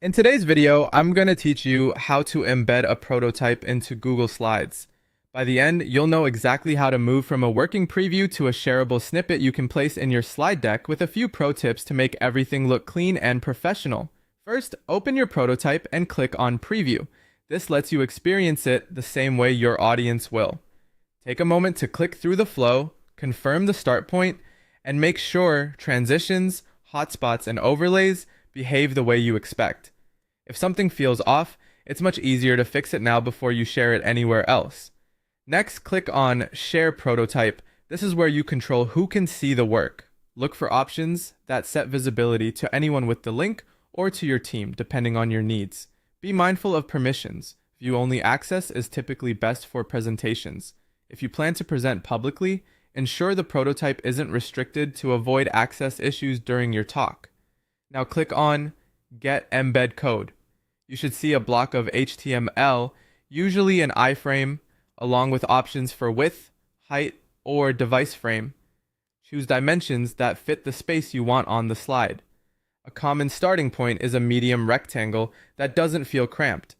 In today's video, I'm going to teach you how to embed a prototype into Google Slides. By the end, you'll know exactly how to move from a working preview to a shareable snippet you can place in your slide deck with a few pro tips to make everything look clean and professional. First, open your prototype and click on Preview. This lets you experience it the same way your audience will. Take a moment to click through the flow, confirm the start point, and make sure transitions, hotspots, and overlays behave the way you expect. If something feels off, it's much easier to fix it now before you share it anywhere else. Next, click on Share Prototype. This is where you control who can see the work. Look for options that set visibility to anyone with the link or to your team, depending on your needs. Be mindful of permissions. View-only access is typically best for presentations. If you plan to present publicly, ensure the prototype isn't restricted to avoid access issues during your talk. Now click on Get Embed Code. You should see a block of HTML, usually an iframe, along with options for width, height, or device frame. Choose dimensions that fit the space you want on the slide. A common starting point is a medium rectangle that doesn't feel cramped.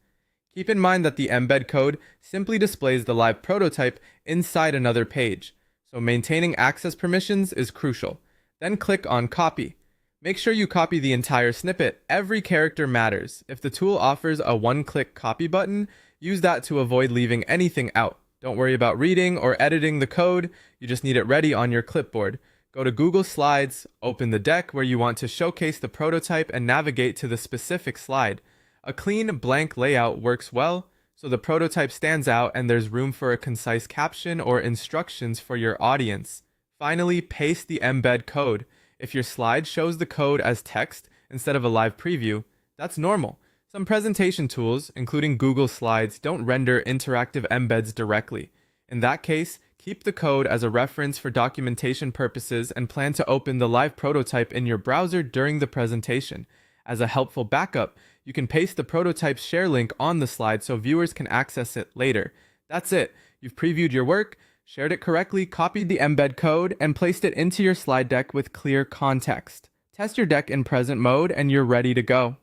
Keep in mind that the embed code simply displays the live prototype inside another page, so maintaining access permissions is crucial. Then click on Copy. Make sure you copy the entire snippet. Every character matters. If the tool offers a one-click copy button, use that to avoid leaving anything out. Don't worry about reading or editing the code, you just need it ready on your clipboard. Go to Google Slides, open the deck where you want to showcase the prototype and navigate to the specific slide. A clean, blank layout works well, so the prototype stands out and there's room for a concise caption or instructions for your audience. Finally, paste the embed code. If your slide shows the code as text instead of a live preview, that's normal. Some presentation tools, including Google Slides, don't render interactive embeds directly. In that case, keep the code as a reference for documentation purposes and plan to open the live prototype in your browser during the presentation. As a helpful backup, you can paste the prototype's share link on the slide so viewers can access it later. That's it. You've previewed your work, shared it correctly, copied the embed code, and placed it into your slide deck with clear context. Test your deck in present mode and you're ready to go.